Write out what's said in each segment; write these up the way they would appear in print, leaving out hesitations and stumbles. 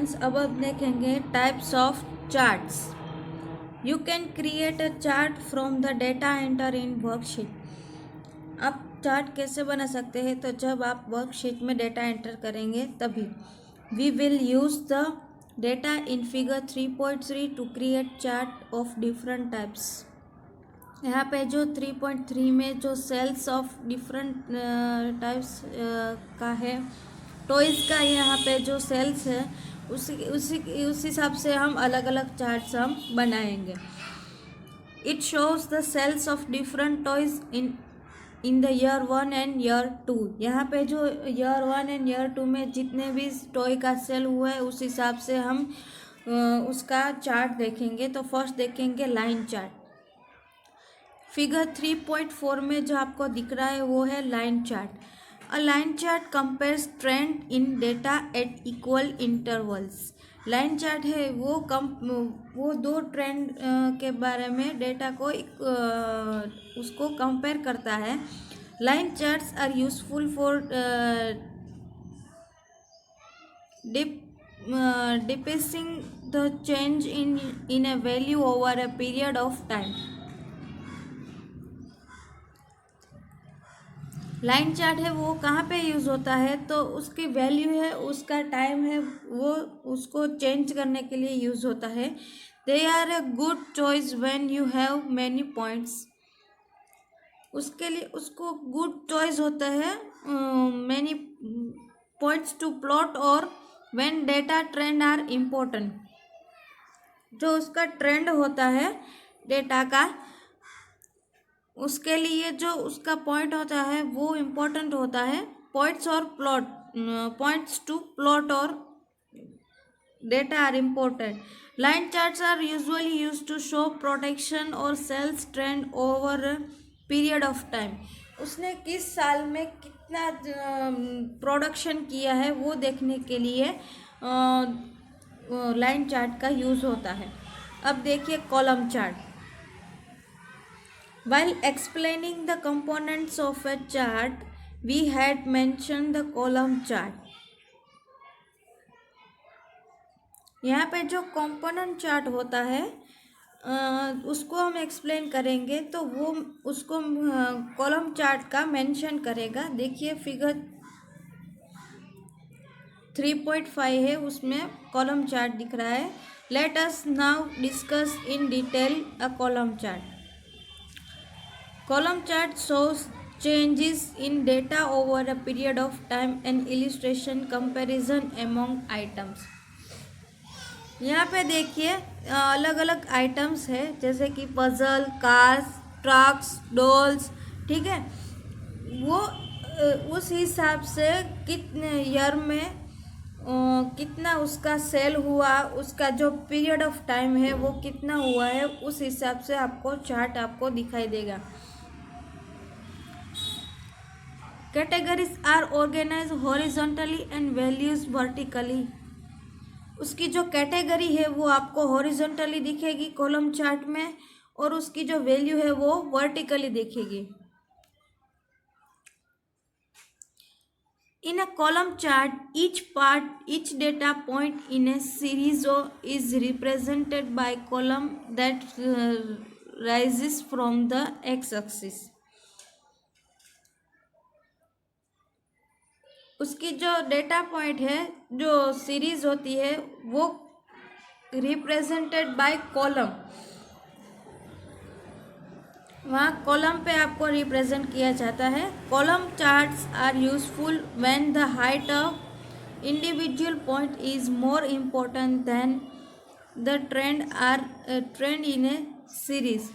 Students, अब आप देखेंगे types of charts. You can create a chart from the data enter in worksheet. आप chart कैसे बना सकते हैं? तो जब आप वर्कशीट में डेटा एंटर करेंगे तभी। We will use the data in figure 3.3 to create chart of different types. यहाँ पे जो 3.3 में जो सेल्स ऑफ डिफरेंट टाइप्स का है, टॉयज़ का यहाँ पे जो सेल्स है उस हिसाब से हम अलग अलग चार्ट्स हम बनाएंगे। It shows the sales of different toys in the year 1 and year 2। यहाँ पे जो ईयर 1 एंड ईयर 2 में जितने भी टॉय का सेल हुआ है उस हिसाब से हम उसका चार्ट देखेंगे। तो फर्स्ट देखेंगे लाइन चार्ट। फिगर 3.4 में जो आपको दिख रहा है वो है लाइन चार्ट। अ लाइन चार्ट कंपेयर्स ट्रेंड इन data eight equal intervals. Line chart है वो दो ट्रेंड के बारे में डेटा को उसको कंपेयर करता है। Line charts are useful for depicting the change in a value over a period of time. Line chart है वो कहाँ पे यूज़ होता है? तो उसकी वैल्यू है, उसका टाइम है, वो उसको चेंज करने के लिए यूज़ होता है। They are a good choice when you have many points. उसके लिए उसको गुड चॉइस होता है मैनी पॉइंट्स टू प्लॉट और when data trend are important. जो उसका ट्रेंड होता है डेटा का, उसके लिए जो उसका पॉइंट होता है वो इम्पोर्टेंट होता है। पॉइंट्स और प्लॉट, पॉइंट्स टू प्लॉट और data are important. Line charts are usually use to show protection और sales trend over period of time. उसने किस साल में कितना प्रोडक्शन किया है वो देखने के लिए लाइन चार्ट का यूज़ होता है। अब देखिए column chart. While explaining the components of a chart, we had mentioned the column chart. यहाँ पे जो कंपोनेंट चार्ट होता है उसको हम एक्सप्लेन करेंगे तो वो उसको कॉलम चार्ट का मेंशन करेगा। देखिए फिगर 3.5 है, उसमें कॉलम चार्ट दिख रहा है। Let us now discuss in detail a column chart. Column chart shows changes in data over a period of time and illustration comparison among items. यहाँ पे देखिए अलग अलग आइटम्स है जैसे कि पजल, कार्स, ट्रक्स, डॉल्स, ठीक है। वो उस हिसाब से कितने ईयर में कितना उसका सेल हुआ, उसका जो पीरियड ऑफ टाइम है वो कितना हुआ है, उस हिसाब से आपको चार्ट आपको दिखाई देगा। Categories are organize horizontally and values vertically. उसकी जो कैटेगरी है वो आपको हॉरिजॉन्टली दिखेगी कॉलम चार्ट में, और उसकी जो वैल्यू है वो वर्टिकली दिखेगी। In a column chart each data point in a series is represented by column that rises from the x-axis. उसकी जो डेटा पॉइंट है, जो सीरीज होती है, वो रिप्रेजेंटेड बाय कॉलम। वहाँ कॉलम पे आपको रिप्रेजेंट किया जाता है। Column charts are useful when the height of individual point is more important than the trend in a series.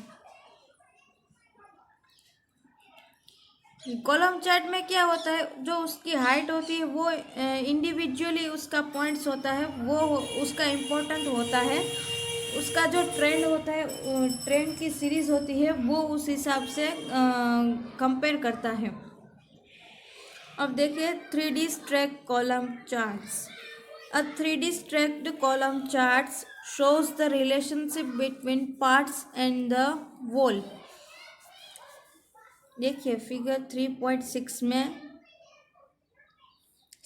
Column chart में क्या होता है, जो उसकी हाइट होती है वो इंडिविजुअली उसका पॉइंट्स होता है, वो उसका इम्पोर्टेंट होता है। उसका जो ट्रेंड होता है, ट्रेंड की सीरीज होती है, वो उस हिसाब से कंपेयर करता है। अब देखिए 3D stack column charts. A 3D stacked column charts shows the relationship between parts and the whole। देखिए फिगर 3.6 में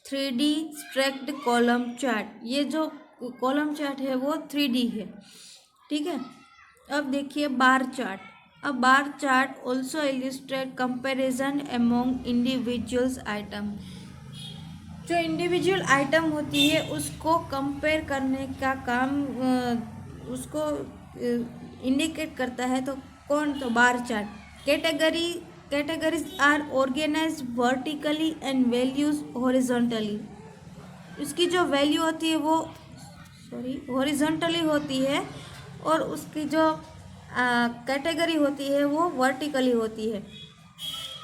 3D स्ट्रैक्ड कॉलम चार्ट, ये जो कॉलम चार्ट है वो 3D है, ठीक है। अब देखिए बार चार्ट। अब bar chart also illustrate comparison among individuals item. जो इंडिविजुअल आइटम होती है उसको कंपेयर करने का काम उसको इंडिकेट करता है। तो कौन? तो bar chart. Categories are organize vertically and values horizontally. उसकी जो वैल्यू होती है वो हॉरिजॉन्टली होती है और उसकी जो कैटेगरी होती है वो वर्टिकली होती है।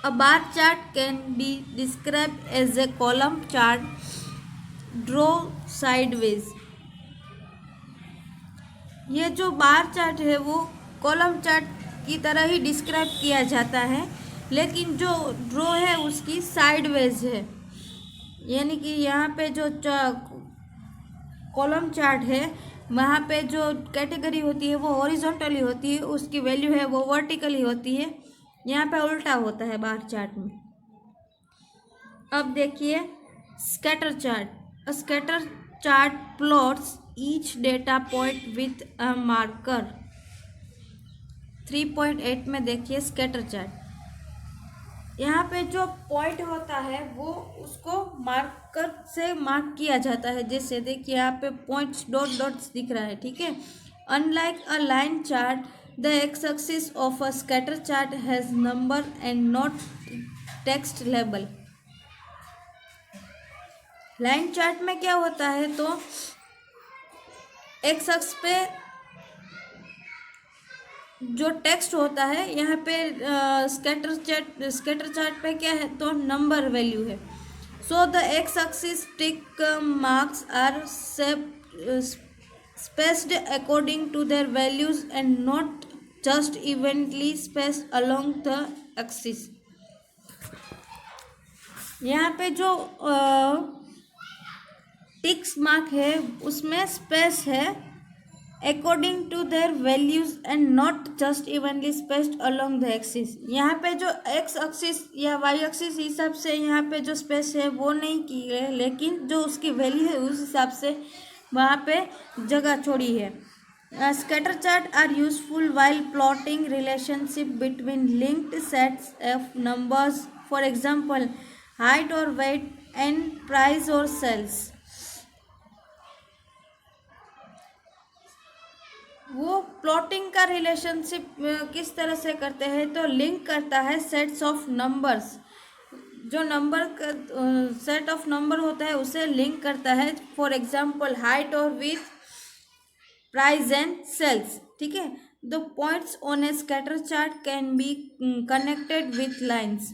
A bar chart can be described as a column chart drawn sideways। ये जो बार चार्ट है वो कॉलम चार्ट की तरह ही डिस्क्राइब किया जाता है, लेकिन जो ड्रॉ है उसकी साइडवेज है। यानी कि यहाँ पे जो कॉलम चार्ट है वहाँ पे जो कैटेगरी होती है वो हॉरिजॉन्टली होती है, उसकी वैल्यू है वो वर्टिकली होती है। यहाँ पे उल्टा होता है बार चार्ट में। अब देखिए scatter chart. A scatter chart plots each data point with a marker. 3.8 में देखिए स्कैटर चार्ट। यहाँ पे जो पॉइंट होता है वो उसको मार्कर से मार्क किया जाता है। जैसे देखिए यहाँ पे पॉइंट्स डॉट डॉट्स दिख रहा है, ठीक है। Unlike a line chart, the X axis of a scatter chart has number and not text label. Line chart में क्या होता है, तो एक्स अक्ष पे जो टेक्स्ट होता है, यहाँ पे स्कैटर चार्ट पे क्या है, तो नंबर वैल्यू है। So the X axis tick marks are spaced according to their values and not just evenly spaced along the axis। यहाँ पे जो टिक्स मार्क है उसमें स्पेस है according to their values and not just evenly spaced along the axis. यहाँ पे जो X axis या वाई एक्सिस हिसाब से यहाँ पे जो स्पेस है वो नहीं की है, लेकिन जो उसकी वैल्यू है उस हिसाब से वहाँ पे जगह छोड़ी है। Scatter chart are useful while plotting relationship between linked sets of numbers, for example height और वेट एंड प्राइस और सेल्स। वो प्लॉटिंग का रिलेशनशिप किस तरह से करते हैं, तो लिंक करता है सेट्स ऑफ नंबर्स। जो नंबर का सेट ऑफ नंबर होता है उसे लिंक करता है, फॉर एग्जाम्पल हाइट और विथ प्राइस एंड सेल्स, ठीक है। The points on a scatter chart can be connected with lines.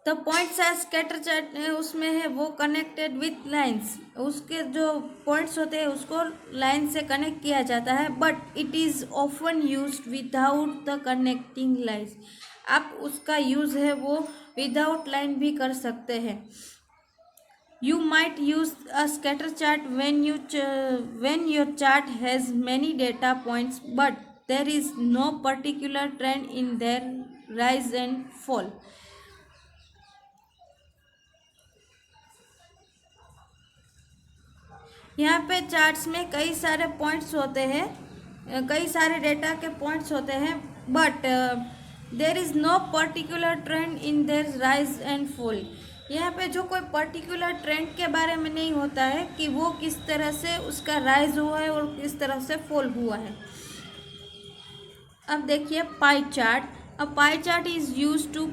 The points है स्कैटर चार्ट उसमें है वो कनेक्टेड विथ लाइन्स। उसके जो पॉइंट्स होते हैं उसको लाइन से कनेक्ट किया जाता है, but it is often used without the connecting lines. आप उसका यूज़ है वो विदाउट लाइन भी कर सकते हैं। You might use a scatter chart when your chart has many data points, but there is no particular trend in their rise and fall। यहाँ पे चार्ट्स में कई सारे पॉइंट्स होते हैं, कई सारे डेटा के पॉइंट्स होते हैं, but there is no particular trend in their rise and fall. यहाँ पे जो कोई पर्टिकुलर ट्रेंड के बारे में नहीं होता है कि वो किस तरह से उसका राइज हुआ है और किस तरह से फॉल हुआ है। अब देखिए pie chart. A pie chart is used to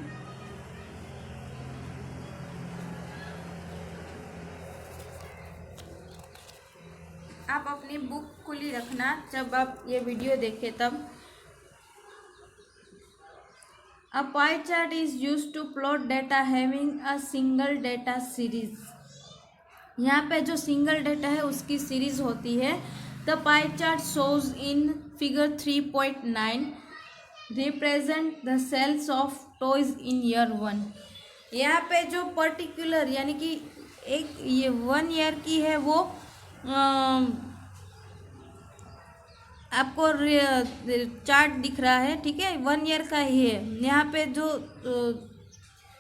आप अपनी बुक खुली रखना जब आप ये वीडियो देखें तब। A pie chart is used to plot data having a single data series। यहाँ पे जो सिंगल डेटा है उसकी सीरीज होती है। The pie chart shows in figure 3.9 represent the sales of toys in year 1। यहाँ पे जो पर्टिकुलर यानी कि एक ये 1 ईयर की है वो आपको चार्ट दिख रहा है, ठीक है, 1 ईयर का ही है। यहाँ पे जो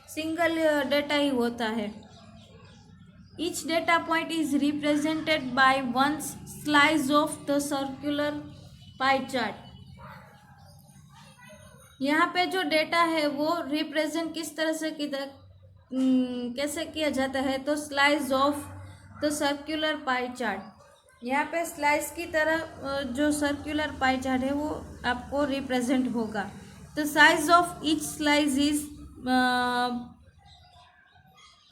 सिंगल डेटा ही होता है। Each data point is represented by one slice of the circular pie chart. यहाँ पे जो डेटा है वो रिप्रेजेंट किस तरह से कैसे किया जाता है, तो slice of the circular pie chart. यहाँ पे स्लाइस की तरह जो सर्कुलर पाई चार्ट है वो आपको रिप्रेजेंट होगा। The size of each slice is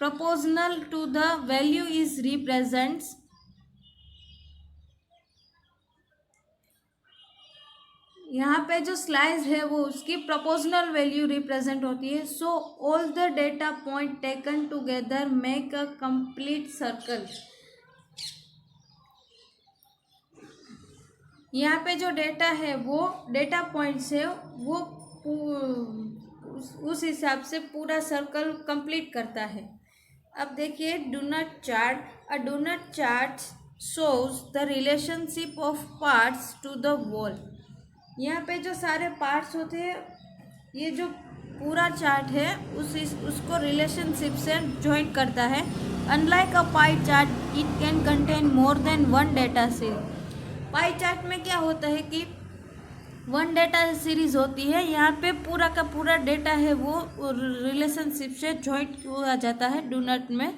proportional to the value is represents यहाँ पे जो स्लाइस है वो उसकी प्रोपोर्शनल वैल्यू रिप्रेजेंट होती है। So all the data point taken together make a complete circle. यहाँ पे जो डेटा है वो डेटा पॉइंट्स है वो उस हिसाब से पूरा सर्कल कंप्लीट करता है। अब देखिए donut chart. A donut chart shows the relationship of parts to the whole. यहाँ पे जो सारे पार्ट्स होते हैं, ये जो पूरा चार्ट है उसको रिलेशनशिप से ज्वाइन करता है। Unlike a pie chart it can contain more than one data series. Pie chart में क्या होता है कि वन डेटा सीरीज होती है, यहाँ पे पूरा का पूरा डेटा है वो रिलेशनशिप से ज्वाइंट किया जाता है डोनट में।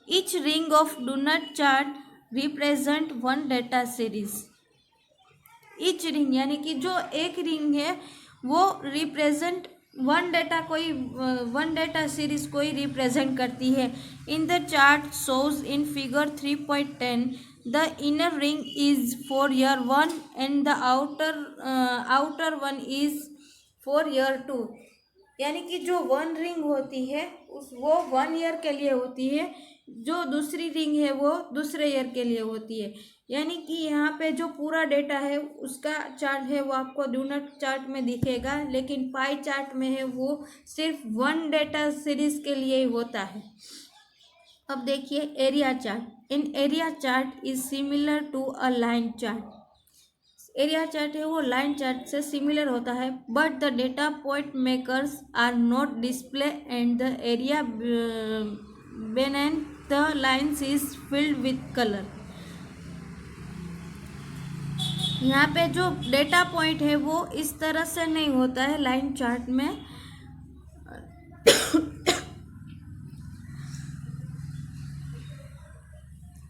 Each ring of donut chart represent one data series. Each ring यानी कि जो एक रिंग है वो रिप्रेजेंट वन डेटा सीरीज को ही रिप्रेजेंट करती है। In the chart shows in figure 3.10 the inner ring is for year 1 and the outer one is for year 2। यानी कि जो वन रिंग होती है वो 1 ईयर के लिए होती है, जो दूसरी रिंग है वो दूसरे ईयर के लिए होती है। यानी कि यहाँ पे जो पूरा डेटा है उसका चार्ट है वो आपको डोनट चार्ट में दिखेगा, लेकिन पाई चार्ट में है वो सिर्फ वन डेटा सीरीज के लिए ही होता है। अब देखिए area chart. An area chart is similar to a line chart. Area chart है वो लाइन चार्ट से सिमिलर होता है, but the data point markers are not display and the area beneath the lines is filled with color। यहाँ पे जो data point है वो इस तरह से नहीं होता है लाइन चार्ट में।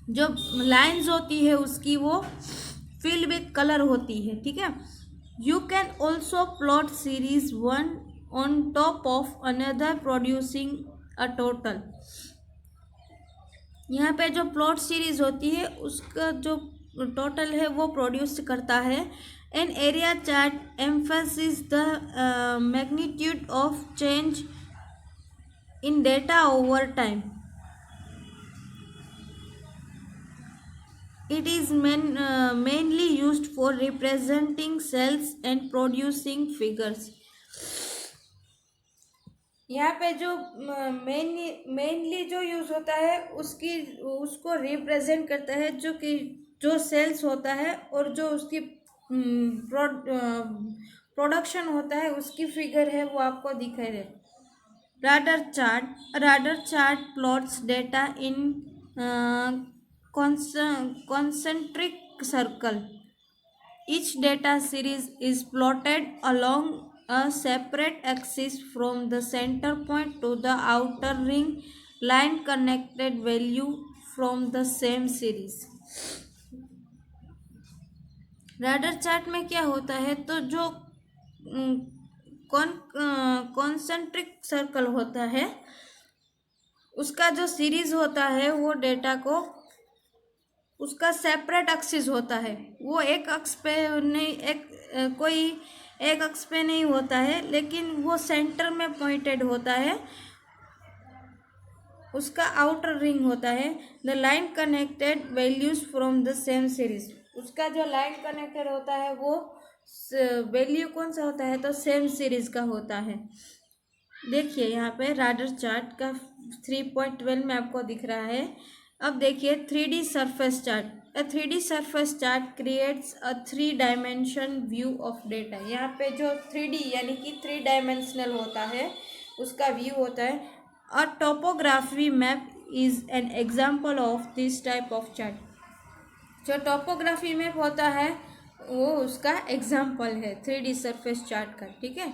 जो लाइंस होती है उसकी वो फिल विथ कलर होती है, ठीक है। You can also plot series one on top of another producing a total. यहाँ पे जो प्लॉट सीरीज होती है उसका जो टोटल है वो प्रोड्यूस करता है। An area chart emphasize the magnitude of change in data over time. It is mainly used for representing cells and producing figures। यहाँ पे जो मेनली जो यूज होता है उसको रिप्रेजेंट करता है जो सेल्स होता है और जो उसकी प्रोडक्शन होता है उसकी फिगर है वो आपको दिखाई दे। राडर chart plots data in concentric circle। Each data series is plotted along a separate axis from the center point to the outer ring line connected value from the same series। Rather chart में क्या होता है, तो जो concentric circle होता है उसका जो सीरीज होता है वो डेटा को उसका सेपरेट एक्सिस होता है, वो एक अक्ष पे नहीं कोई एक अक्ष पे नहीं होता है, लेकिन वो सेंटर में पॉइंटेड होता है। उसका आउटर रिंग होता है। The line connected values from the same series. उसका जो लाइन कनेक्टेड होता है वो वैल्यू कौन सा होता है, तो सेम सीरीज का होता है। देखिए यहाँ पे राडर चार्ट का 3.12 में आपको दिख रहा है। अब देखिए 3D surface chart. A 3D surface chart creates a 3 dimension view of data. यहाँ पे जो 3D यानी कि 3 डायमेंशनल होता है उसका व्यू होता है। A topography map is an example of this type of chart. जो टोपोग्राफी मैप होता है वो उसका एग्जाम्पल है 3D सरफेस चार्ट का, ठीक है।